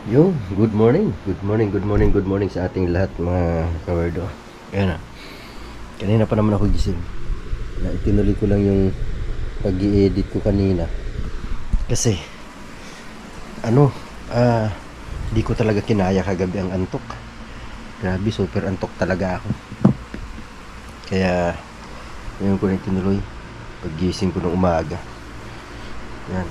Yo, good morning. Good morning, good morning, good morning sa ating lahat mga kawardo. Ayan na. Kanina pa naman ako gising. Itinuloy ko lang yung pag-i-edit ko kanina. Kasi, ano, di ko talaga kinaya kagabi ang antok. Grabe, super antok talaga ako. Kaya, ngayon ko na itinuloy. Pag-gising ko ng umaga. Ayan,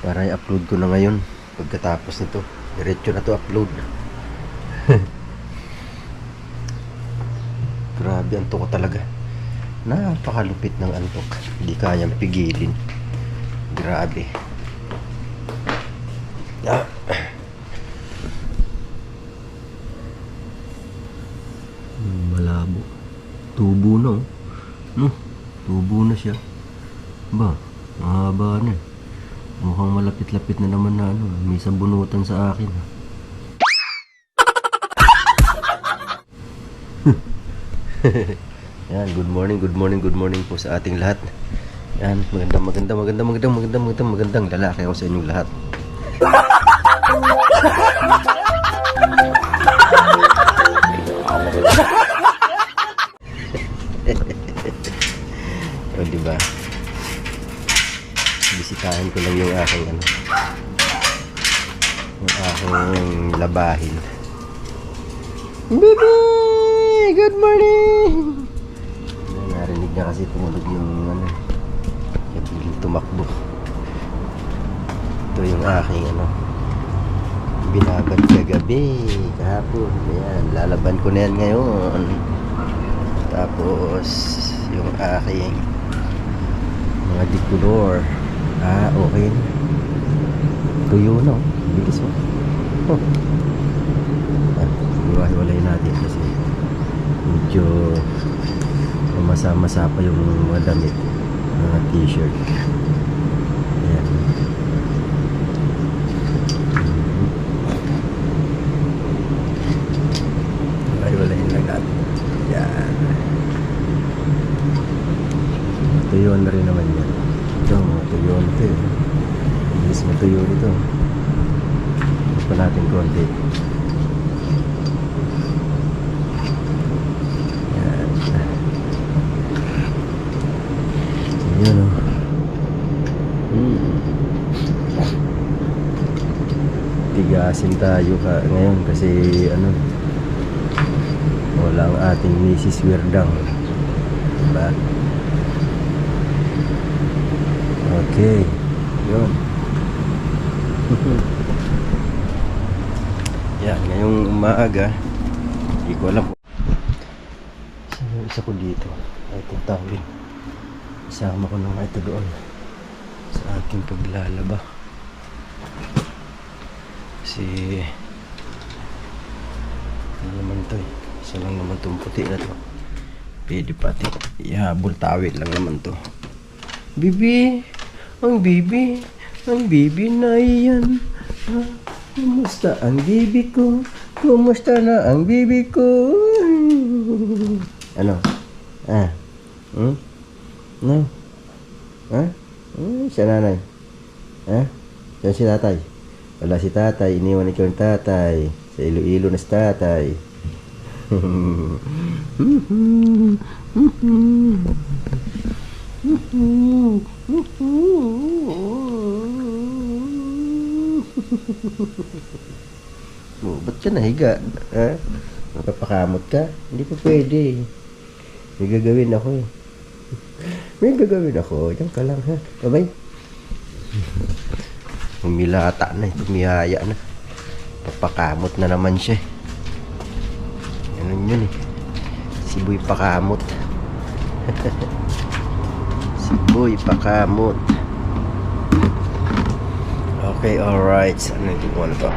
para i-upload ko na ngayon pagkatapos nito diretso na to upload. Grabe, antok ko talaga, napakalupit ng antok, hindi kayang pigilin. Grabe. Malabo, tubo na oh. No, tubo na siya ba, mahaba na. Mukhang malapit-lapit na naman na may isang bunutan sa akin. Yan, good morning, good morning, good morning po sa ating lahat. Yan, magandang lalaki ako sa inyong lahat. O, diba? Bisitahin ko lang yung aking yung aking labahin. Baby! Good morning! Narinig niya kasi tumulog yung yung tumakbo. Ito yung aking binabad kagabi, kahapon. Ayan, lalaban ko na yan ngayon. Tapos yung aking mga dikulor, okay. Tuyo na, bilis mo. Hiwa-hiwalay natin kasi medyo masa-masa pa yung mga damit, mga t-shirt. Ayan. Hiwa-hiwalayin lang natin. Ayan. Tuyo na rin naman yan. Ito, matuyo nito eh. Bilis matuyo nito. Ito pa natin konti. Yan. Yun o. Tigasin tayo ngayon kasi wala ang ating Mrs. Wirdang. Diba? Okay, yun. Yan, ngayong umaga, hindi ko alam saan yung isa ko dito. Itong tawin, isama ko na nga ito doon sa aking paglalaba kasi ano naman to isa lang naman itong puti na to, pwede pati ihabol, tawid lang naman to. Bibi, ang bibi na iyan. Kumusta ang bibi ko? Kumusta na ang bibi ko? Ano? No? Siya nanay? Siya si tatay? Wala si tatay, iniwan ikaw ng tatay. Sa Iloilo na si tatay. Ba't ka nahiga? Mapapakamot ka? Hindi pa pwede. May gagawin ako eh. May gagawin ako. Diyan ka lang ha. Babay. Humilata na eh. Tumihaya na. Papakamot na naman siya eh. Ganun yun eh. Siboy pakamot. Siboy pakamot. Okay, alright. Ano yung ano to?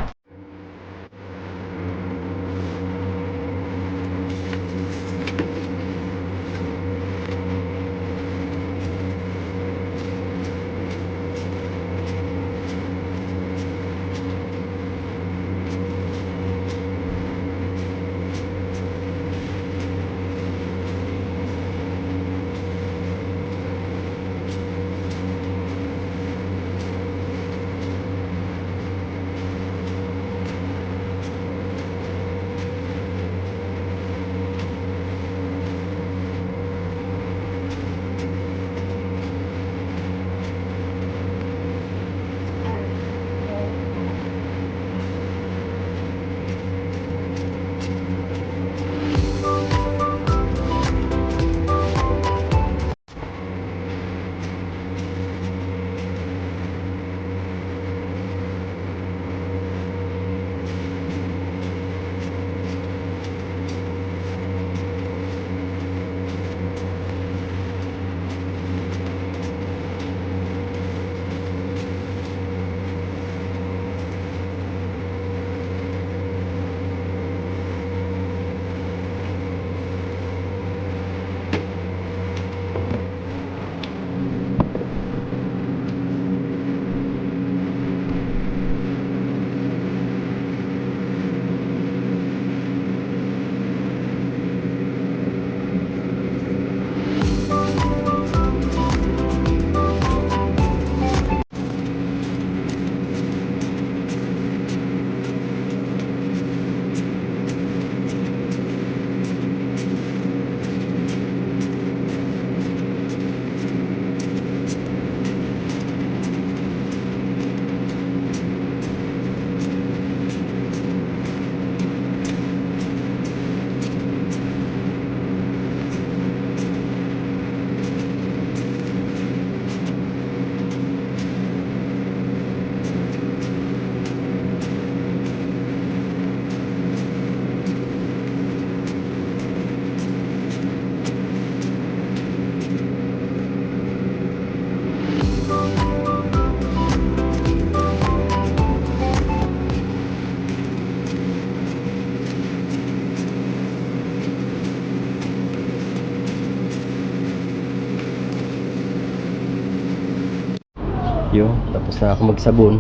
tayo. Tapos na ako magsabon.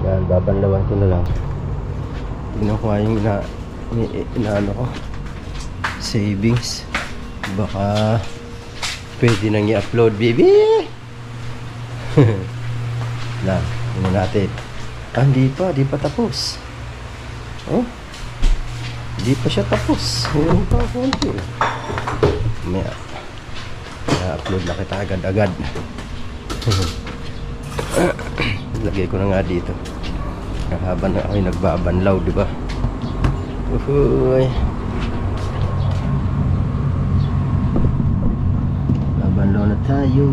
Yan, babanlawan ko na lang. Tingnan ko nga yung inaano ko. Savings. Baka pwede nang i-upload, baby. Lang, tingnan natin. Di pa tapos. Oh, di pa siya tapos. Meron pa konti. May upload na kita agad-agad. Lagay ko na nga dito. Habang na ako'y nagbabanlaw, di ba? Uhuy. Babanlaw na tayo.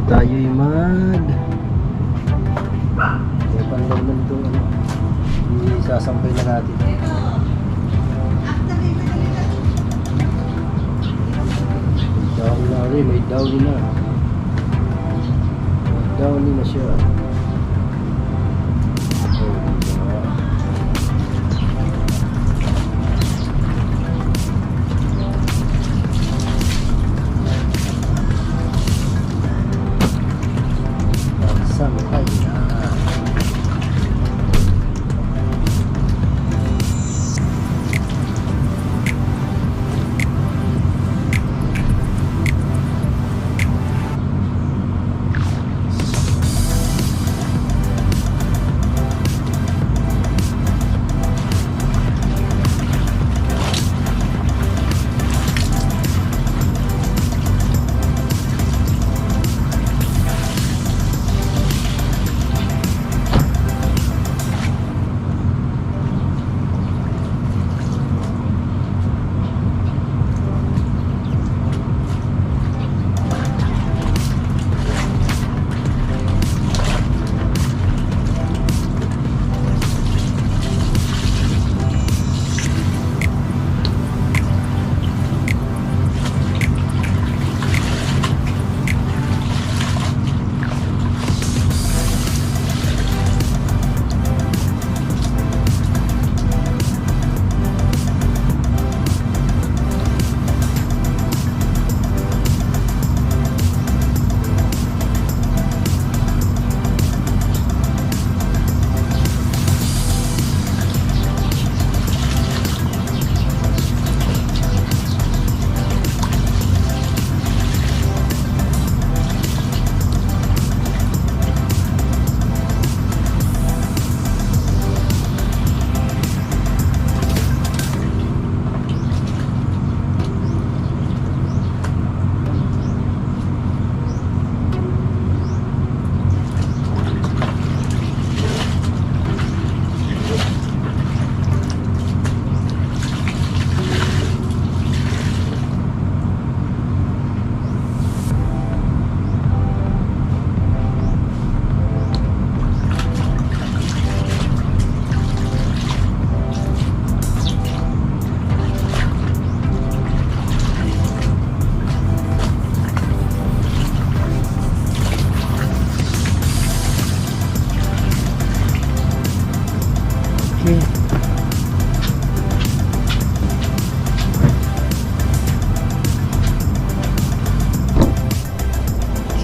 tayo'y may panlaman doon, isasampay na natin. Down na rin, may downy na. Downy na siya.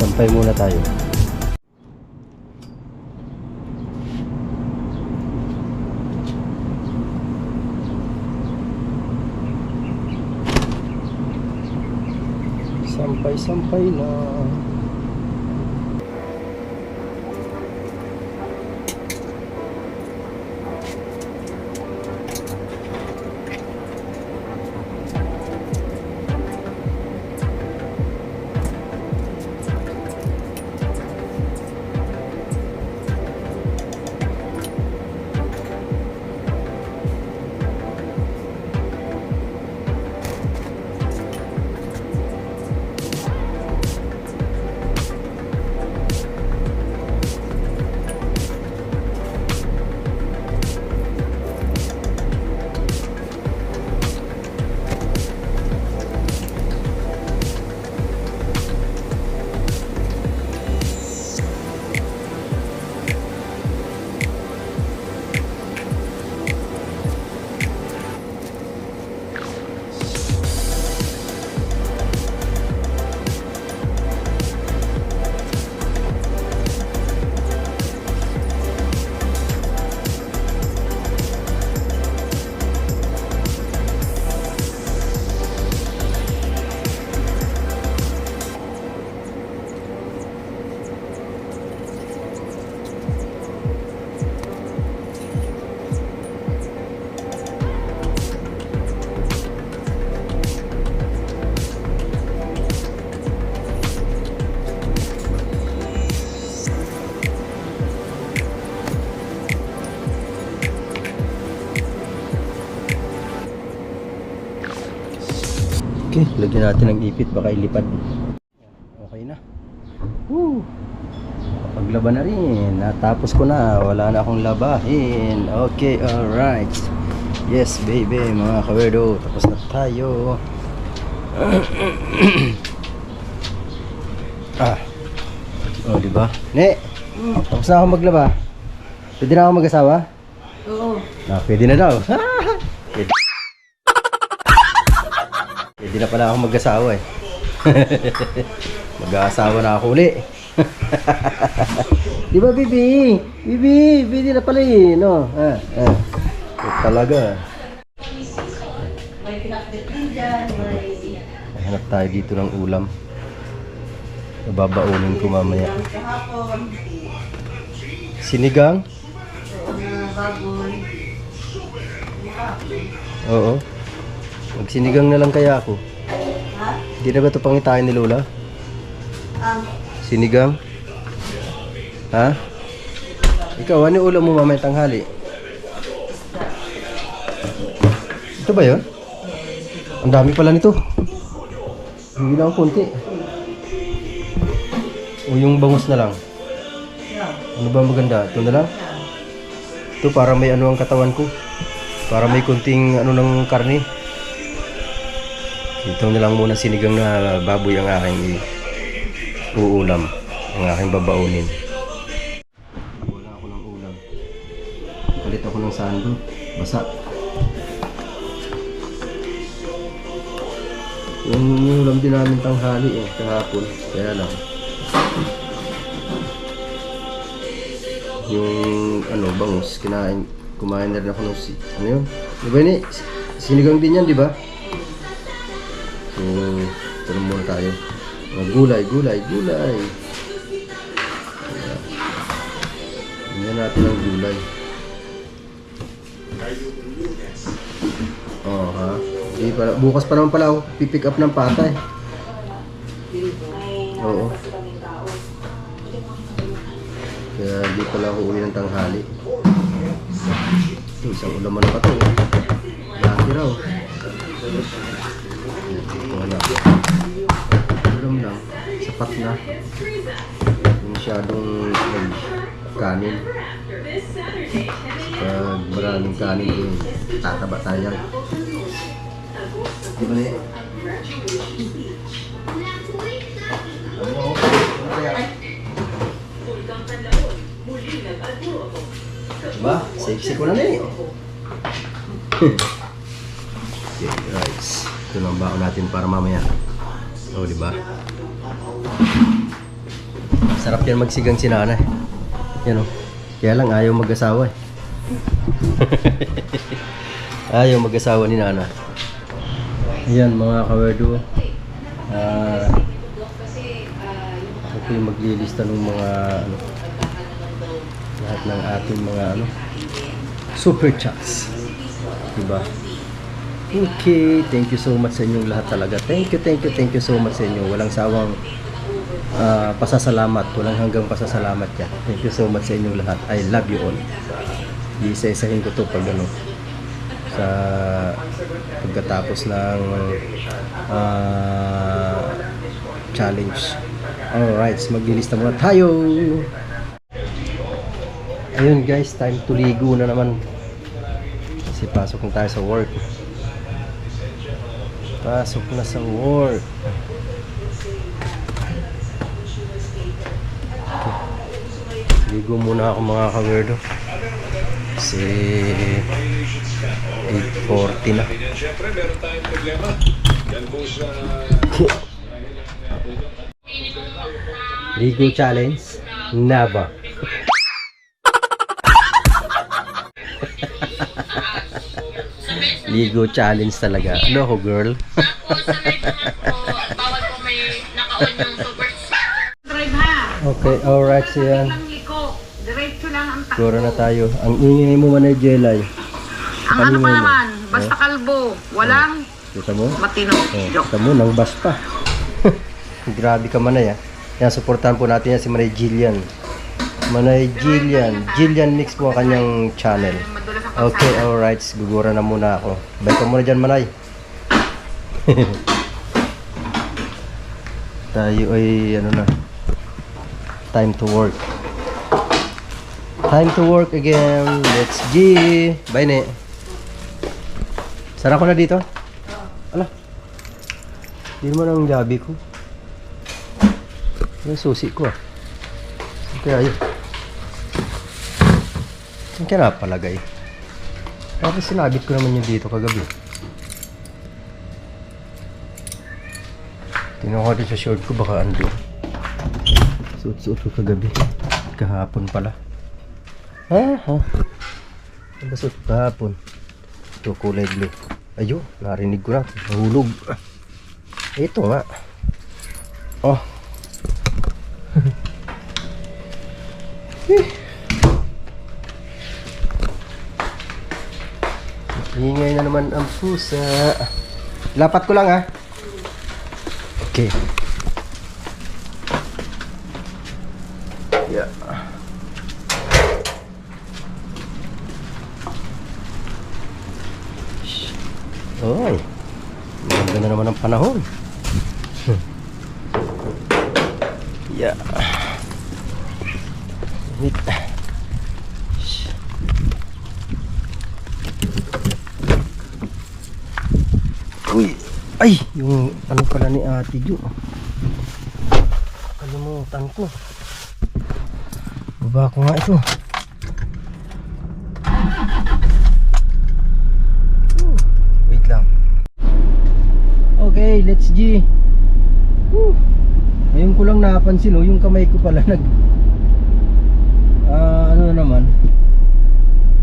Sampay muna tayo. Sampay-sampay na. Okay, lagyan natin ng ipit, baka ilipad. Okay na. Woo! Paglaba na rin. Natapos ko na. Wala na akong labahin. Okay, alright. Yes, baby, mga kawerdo. Tapos na tayo. Oh, diba? Ne! Tapos na ako maglaba. Pwede na ako mag-asawa? Oo. Pwede na daw. Pwede na pala ako mag-asawa eh. Mag-aasawa na ako uli. Di ba, Bibi? Bibi, pwede na pala eh, no? Talaga. May pinakbit din dyan. Hanap tayo dito ng ulam. Babaunin ko mamaya. Kahapon. Sinigang? Baboy. Oo. Magsinigang na lang kaya ako. Ha? Hindi na ba ito pangitain ni Lola? Sinigang? Ha? Ikaw, ano ulam mo mamaya tanghali? Ito ba yun? Ang dami pala nito. Hindi lang konti. O yung bangus na lang. Ano ba maganda? Ito na lang? Ito para may ano ang katawan ko. Para may kunting ano ng karne. Ito na lang muna sinigang na baboy ang aking uulam. Ang aking babaunin. Wala ako ng ulam. Palit ako ng sando. Basa. Yung ulam din namin tanghali kahapon. Kaya lang. Yung ano, bangus, kumain na rin ako ng ano yun? Diba yun sinigang din yan, diba? So, tanong muna tayo. Gulay. Tingnan natin ang gulay. Oh, ha? Di pala, bukas pa naman pala ako pipick up ng patay. Oo. Kaya di pala ako uwi ng tanghali. Isang ulaman pa to. Lagi raw. Wala. Ulam lang. Sapat na. Masyadong kanin. Pag maraming kanin tataba tayo. Di ba na yan? Diba? Sexy ko na eh. Okay, rice. Ito lang baon natin para mamaya. Oh, diba? Sarap yan magsigang si nanay. Yan o. Kaya lang ayaw mag-asawa eh. Ayaw mag-asawa ni nana. Ayan mga kawerdo. Ito yung maglilista ng mga ano, lahat ng ating mga ano, super chats. Diba? Okay, thank you so much sa inyong lahat talaga. Thank you so much sa inyo. Walang sawang pasasalamat. Walang hanggang pasasalamat yan. Thank you so much sa inyong lahat. I love you all. Iisa-isahin ko to pag ano, sa pagkatapos ng challenge. Alright, maglilista muna tayo. Ayun guys, time to ligo na naman. Kasi pasok na tayo sa work. Pasok na sa work. Okay. Ligo muna ako mga kawerdo. Kasi 8:40 na. Siyempre, meron tayong problema. Yan po sa... Ligo challenge? Never. Ligo challenge talaga. Ano ako, girl? Tapos, sa may bawal po may naka-on yung super drive ha. Okay, alright siya. Lang liko. Diretso lang ang takbo. Siguro na tayo. Ang ingay mo man ay Jelay. Ang ano pa naman, basta kalbo. Walang Kita mo? matino. Joke. Kita mo, nang bas pa. Grabe ka manay ah. Yan, supportahan po natin yan si Manay Jillian. Manay Jillian. Jillian Mix po ang kanyang channel. Madulas ang Okay, alright. Gugura na muna ako. Bye ka muna dyan, Manay. Tayo ay, ano na. Time to work. Time to work again. Let's G. Bye, ne. Sara ko na dito. Ala. Hindi naman ang gabi ko. Yung susi ko ah. Kaya yun. Saan kaya napalagay? Tapos sinabit ko naman yun dito kagabi. Tingnan ko din sa short ko, baka ando. Suot-suot ko kagabi. Kahapon pala. Ha? Ano ba suot kahapon? Ito, kulay blue. Ayun, narinig ko na. Nahulog. Ito nga. Oh. Ingay na naman ang pusa. Lapat ko lang ha. Okay. Yeah. Oy. Maganda na naman ang panahon. Yeah. Wait. Uy. Ay, yung ano pala ni Ate Jo. Kalimutan ko. Baba ko nga ito. Wait lang. Okay, let's G. Ngayon ko lang napansin yung kamay ko pala ano na naman.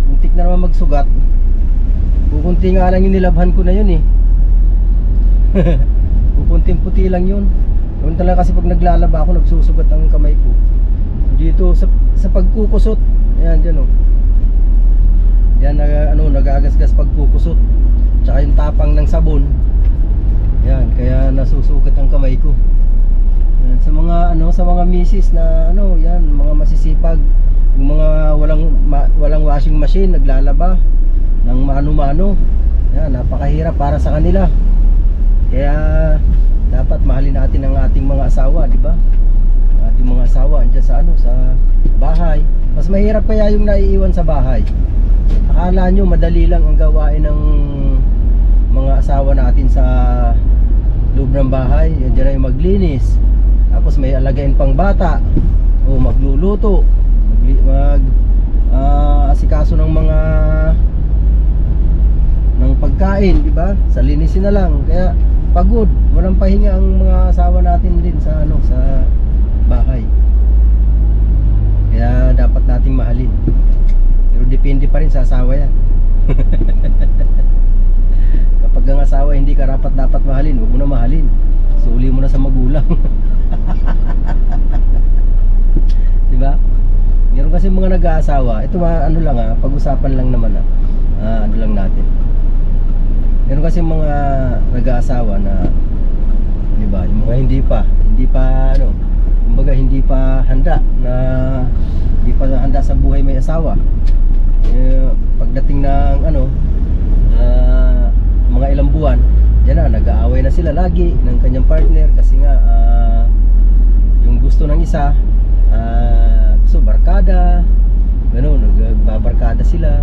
Muntik na naman magsugat. Kukunti nga lang yung nilabhan ko na yun eh. Kukunting puti lang yun. Noon talaga kasi pag naglalaba ako, nagsusugat ang kamay ko. Dito sa pagkukusot. Ayan dyan oh. Yan nagagasgas pagkukusot. Tsaka yung tapang ng sabon. Yan, kaya nasusugat ang kamay ko. Yan, sa mga misis na yan, mga masisipag, yung mga walang washing machine, naglalaba ng mano-mano. Yan, napakahirap para sa kanila. Kaya dapat mahalin natin ang ating mga asawa, di ba? Ang ating mga asawa andiyan sa bahay. Mas mahirap kaya yung naiiwan sa bahay. Akala nyo madali lang ang gawain ng mga asawa natin sa loob ng bahay. Yan dyan ay maglinis. Tapos may alagain pang bata. O magluluto. Asikaso ng mga ng pagkain, di ba? Sa linisin na lang. Kaya pagod, walang pahinga ang mga asawa natin din sa sa bahay. sa asawa yan. Kapag ang asawa hindi ka dapat mahalin, huwag mo na mahalin. Suli mo na sa magulang. Diba? Meron kasi mga nag-aasawa. Ito ano lang pag-usapan lang naman ano lang natin. Meron kasi mga nag-aasawa na, diba, yung mga hindi pa ano, kumbaga hindi pa handa sa buhay may asawa. Pagdating ng ano, mga ilang buwan, diyan na nag-aaway na sila lagi ng kanyang partner kasi nga yung gusto ng isa gusto barkada, gano'n, nagbabarkada sila.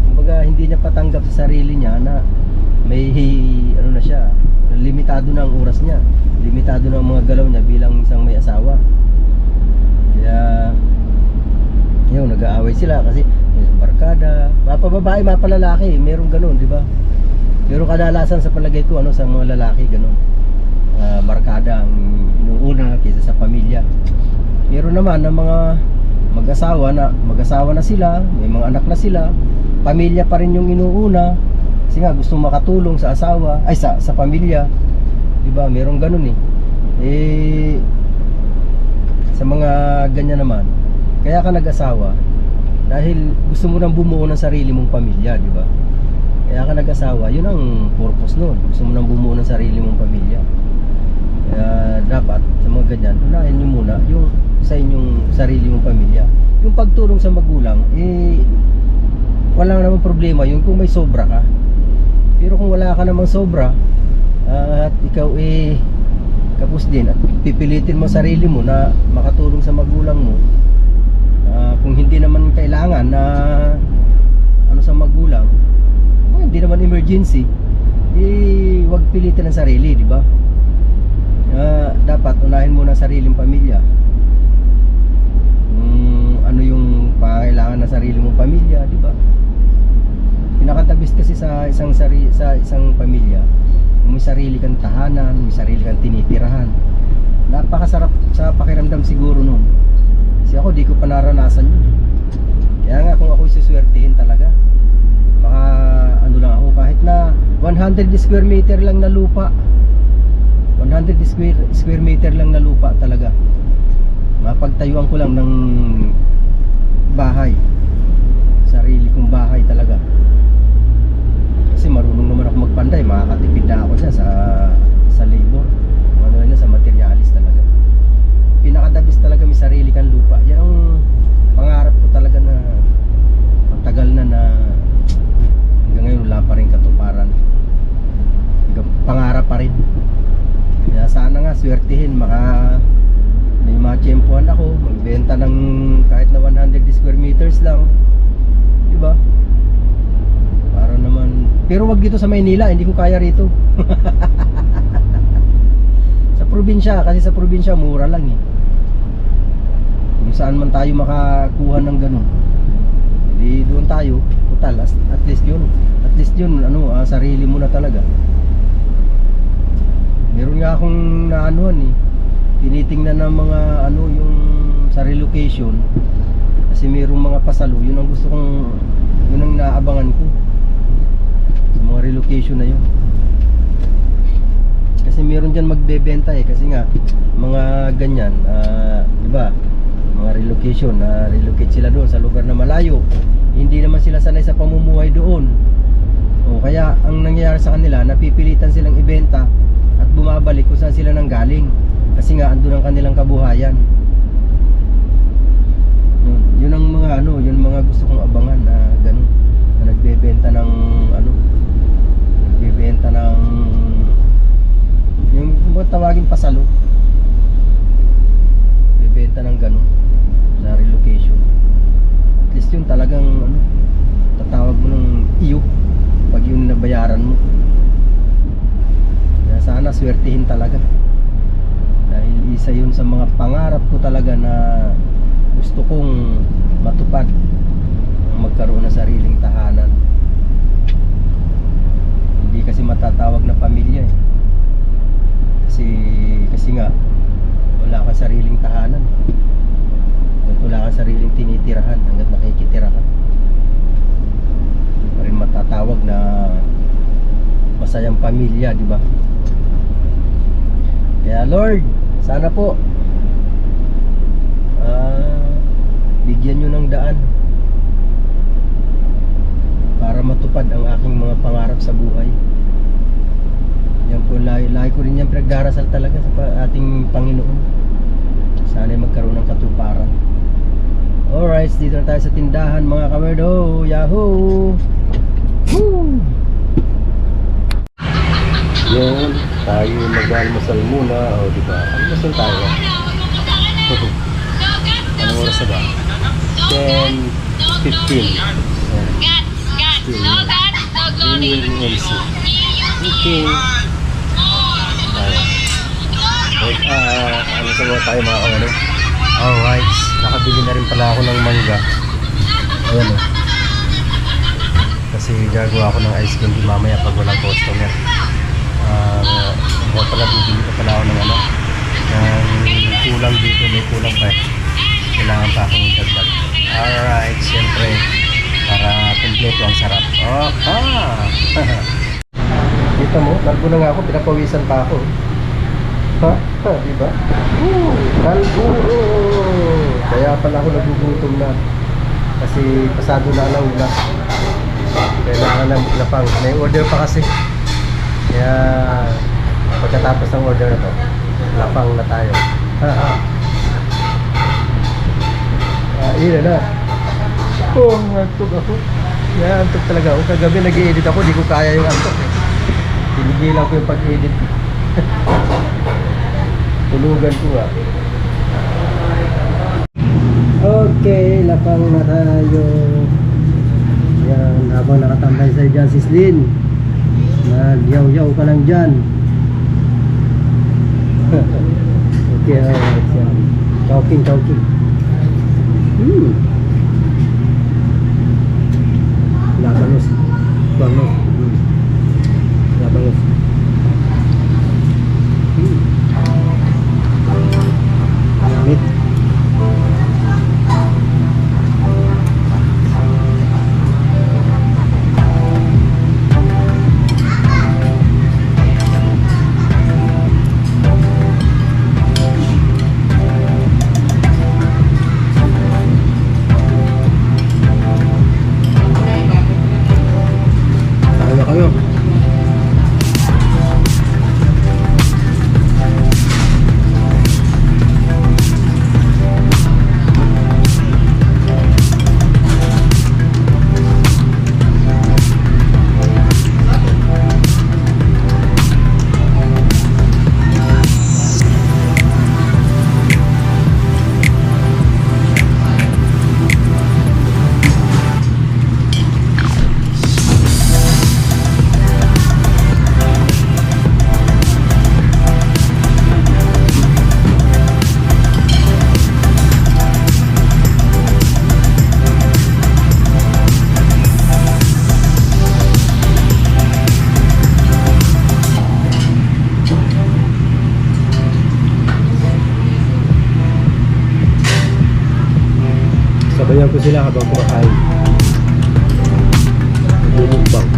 Kumbaga hindi niya patanggap sa sarili niya na may ano na siya, limitado na ang oras niya, limitado na ang mga galaw niya bilang isang may asawa. Kaya yun, nag-aaway sila kasi may barkada, mapababae, mapalalaki, meron gano'n, di ba? Pero kadalasan sa palagay ko sa mga lalaki gano'n, barkada ang inuuna kaysa sa pamilya. Meron naman ng mga mag-asawa na sila, may mga anak na sila, pamilya pa rin yung inuuna kasi nga gusto makatulong sa asawa, ay sa pamilya, di ba? Meron gano'n sa mga ganyan naman, kaya ka nag-asawa dahil gusto mo nang bumuo ng sarili mong pamilya, di ba? Kaya ka nag-asawa, yun ang purpose nun. Gusto mo nang bumuo ng sarili mong pamilya. Kaya dapat sa mga ganyan, unahin nyo muna yung sa inyong sarili mong pamilya. Yung pagtulong sa magulang, wala namang problema yun kung may sobra ka. Pero kung wala ka namang sobra at ikaw kapos din at pipilitin mo sarili mo na makatulong sa magulang mo, kung hindi naman kailangan na sa magulang, hindi naman emergency, wag pilitin ang sarili, di ba? Dapat unahin mo na sariling pamilya. Ano yung pangailangan ng sarili mong pamilya, di ba? Pinaka-the-best kasi sa isang pamilya, kung may sarili kang tahanan, may sarili kang tinitirahan, napakasarap sa pakiramdam siguro nun. Kasi ako di ko pa naranasan yun. Kaya nga kung ako isuswertihin talaga, baka ano lang ako, kahit na 100 square meter lang na lupa, 100 square meter lang na lupa talaga, mapagtayuan ko lang ng bahay, sarili kong bahay talaga. Kasi marunong naman ako magpanday, makakatipid na ako dyan sa labor, ano na sa materialis talaga. Pinakadabis talaga may sarili kang lupa. Yan ang pangarap ko talaga na matagal na hanggang ngayon wala pa rin katuparan, pangarap pa rin. Kaya sana nga swertihin, may matsyempohan ako, magbenta ng kahit na 100 square meters lang, di ba? Para naman, pero wag dito sa Maynila, hindi ko kaya rito. Sa probinsya, kasi sa probinsya mura lang kung saan man tayo makakuha ng ganun, hindi doon tayo, total, at least yun sarili mo na talaga. Meron nga akong naanuhan tinitingnan ng mga yung sa relocation, kasi mayroong mga pasalo, yun ang gusto kong, yun ang naabangan ko sa mga relocation na yun. Kasi meron dyan magbebenta kasi nga mga ganyan, di ba, mga relocation, relocate sila doon sa lugar na malayo, hindi naman sila sanay sa pamumuhay doon, kaya ang nangyayari sa kanila, napipilitan silang ibenta at bumabalik kung saan sila nanggaling, kasi nga andun ang kanilang kabuhayan. Yun ang mga yun mga gusto kong abangan na ganun, na nagbebenta ng yung tawagin pasalo, bebenta ng ganun sa relocation. At least yun talagang tatawag mo ng iyo pag yung nabayaran mo. Kaya sana swertihin talaga, dahil isa yun sa mga pangarap ko talaga na gusto kong matupad, magkaroon ng sariling tahanan. Hindi kasi matatawag na pamilya kasi nga wala kang sariling tahanan, wala kang sariling tinitirahan hanggat nakikitira ka. pamilya, di ba? Kaya Lord, sana po bigyan nyo ng daan para matupad ang aking mga pangarap sa buhay. Yan po, lagi ko rin yan pinagdarasal talaga sa ating Panginoon. Sana magkaroon ng katuparan. Alright, dito na tayo sa tindahan mga kamerdo. Yahoo! Woo! Yan, tayo mag-almasal muna. O diba, almasal tayo. Anong oras na ba? 10:15. Okay. Ano sa mga tayo mga kamerdo? Alright, nakabili na rin pala ako ng mangga. Ayan o. Kasi gagawa ako ng ice candy mamaya pag walang customer. Pala bibili pa pala ako ng ano, ng kulang dito, may kulang pa eh. Kailangan pa akong idagdag. Alright, siyempre para kompleto ang sarap. Kita mo, kalbo na nga ako, pinapawisan pa ako. Ha? Diba? Kalbo! Kaya pala ako nagugutom na. Kasi pasado na lang una. Kailangan na lapang. May order pa kasi. Kaya pagkatapos ng order na to, lapang na tayo. Ina na. Antok ako. Antok talaga ako. Kagabi nag-i-edit ako, di ko kaya yung antok eh. Tinigilan ko yung pag-edit. Tulugan ko nga. Okay, lapang na tayo. Yan, habang nakatambay sa dyan si Slin, nag-yaw-yaw ka lang dyan. Okay, alright yan. Talking. Labanos. Labanos. Lamit. Kayo. Sabayan ko sila habang kumakain. Bumukbang.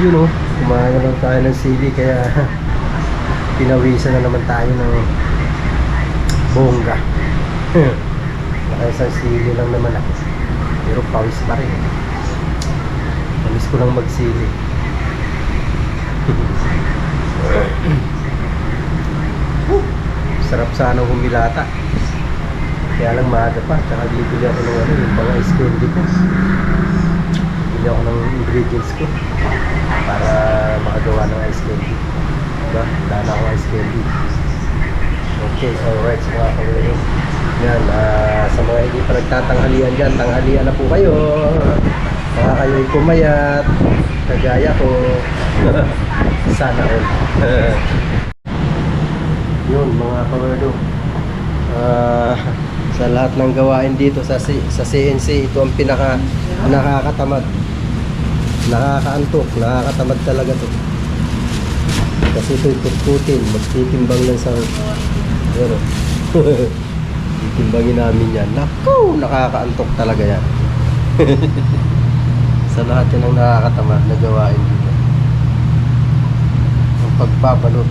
yun oh. Kumain na lang tayo ng sili kaya pinawisan na naman tayo ng bongga. Nakaisang sili lang naman ako. Pero pawis pa rin. Namiss ko lang magsili. Sarap sana humilata. Kaya lang maaga pa. Tsaka bibili ako ng yung mga ice candy ko. Bili ako ng ingredients ko para makagawa ng ice candy. Diba? Wala na akong ice candy. Okay, alright. So mga kawin. Yan, sa mga hindi pa nagtatanghalian dyan, tanghalian na po kayo. Mga kayo'y pumayat. Kagaya ko. Sana all. Yun, mga kawerdo. Sa lahat ng gawain dito sa CNC, ito ang nakakatamad. Nakakaantok, nakakatamad talaga to. Kasi ito'y tutkutin, magtitimbang lang sa pero titimbangin namin yan. Naku, nakakaantok talaga yan. Sa lahat yan ang nakakatamad na gawain dito. Ang pagpabalot.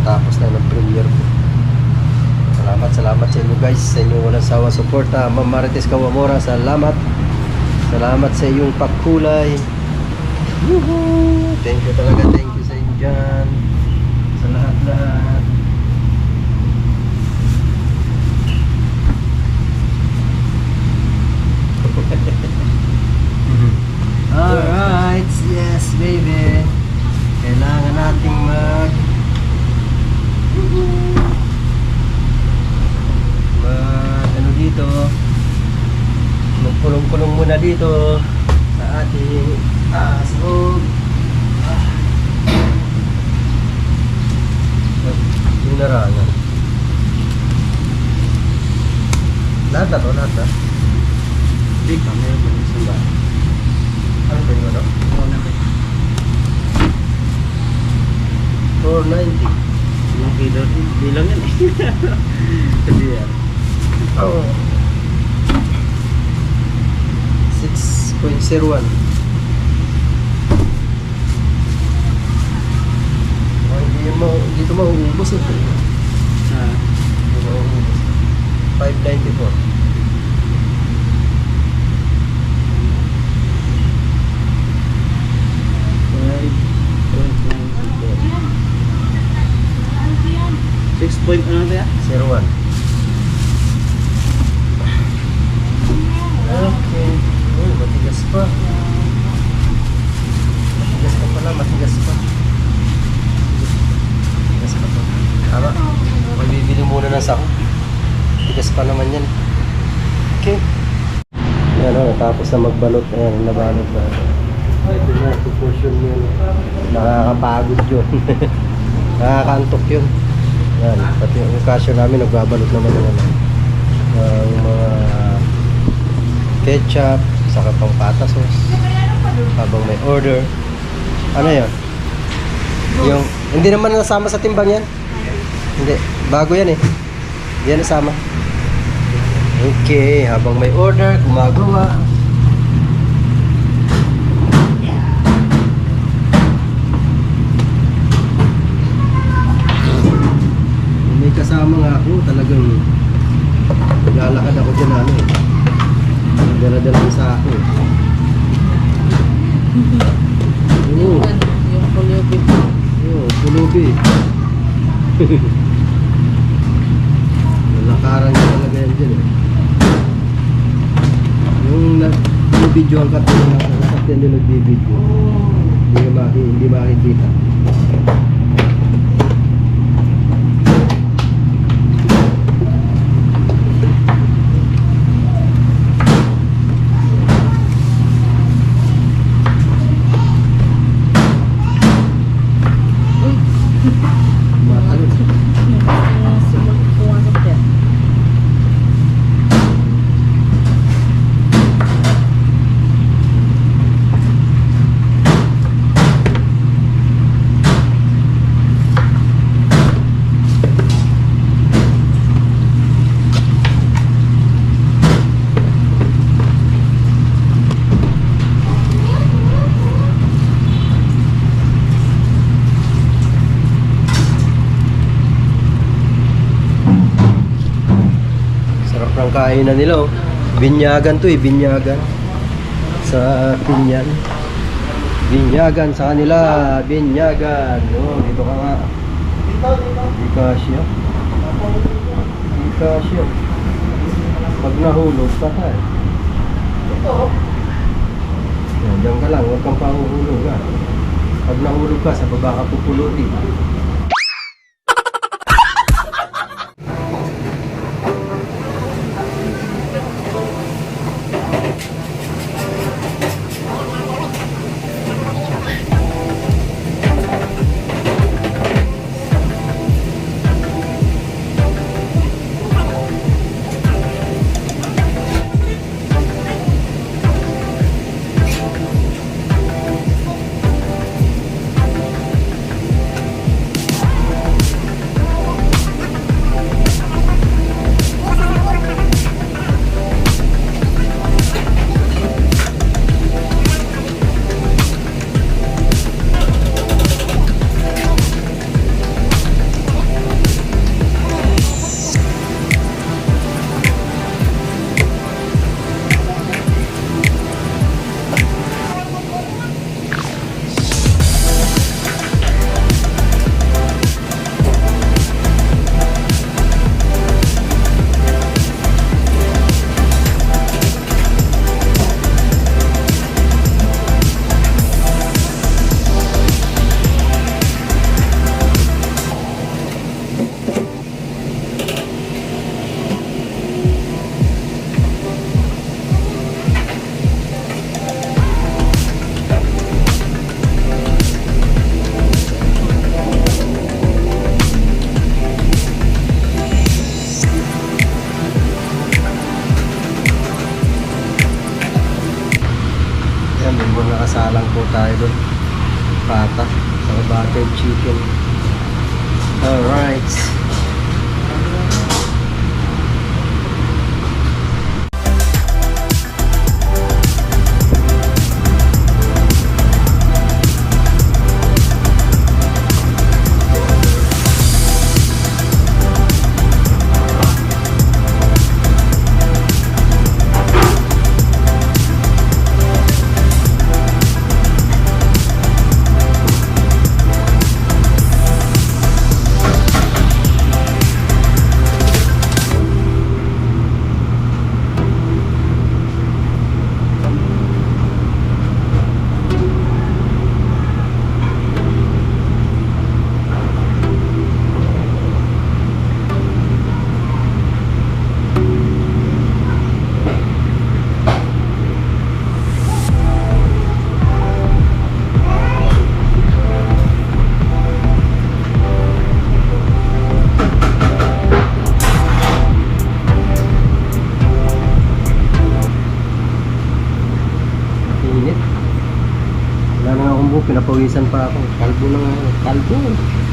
Tapos na ng premiere ko. Salamat sa inyo guys, sa inyong walang sawa suporta. Ma'am Marites Kawamora, salamat. Salamat sa iyong pagkulay. Woohoo! Thank you talaga, thank you sa inyo dyan. Sa lahat-lahat. Alright, yes baby. Kailangan nating ano dito, magkulong-kulong muna dito sa ating asog. Yung narangan lahat na to, lahat na big pa, meron pa yung isang ba ano ba yung ano? 490 yung kilo, bilang yan eh. Kasi yan. Oh. 6.01. Hindi ito mauubos ito. Hindi mauubos. 594. 6 point ano ba yan? 01. Okay. Oh, matigas pa. Matigas pa pala, matigas pa. Matigas pa pa. Tama. Magbibili muna ng sako. Matigas pa naman yan. Okay. Yan o, tapos na magbalot. Ayan, nabalot na. Ito na, proportion yun. Nakakapagod yun. Nakakaantok yun. Yan, pati yung okasyon namin nagbabalot naman ng yung mga ketchup, saka pang pata sauce habang may order. Ano yun? Yung, hindi naman nasama sa timbang yan? Hindi, bago yan eh. Hindi yan nasama. Okay, habang may order, gumagawa. Kasama nga ako, talagang naglalakad ako dyan ano eh. Dala-dala yung sako eh. Oo. Yung pulubi. Oo, pulubi. Nalakaran ka talaga yan dyan eh. Yung nag-video ang kasakyan yung nag-video. Hindi makikita. Parang kainan nila oh. Binyagan to eh, binyagan. Sa Pinyan. Binyagan sa kanila, binyagan. Oh, dito ka nga. Di kasya. Di kasya. Pag nahulog, patay. Yan, diyan ka lang, huwag kang pahuhulog ha. Pag nahulog ka, sa baba ka pupulutin. Yan, may mga kasalang po tayo doon. Pata, saka buttered chicken. Alright. Init. Wala na nga akong buhok, pinapawisan pa ako. Kalbo na nga ako. Kalbo.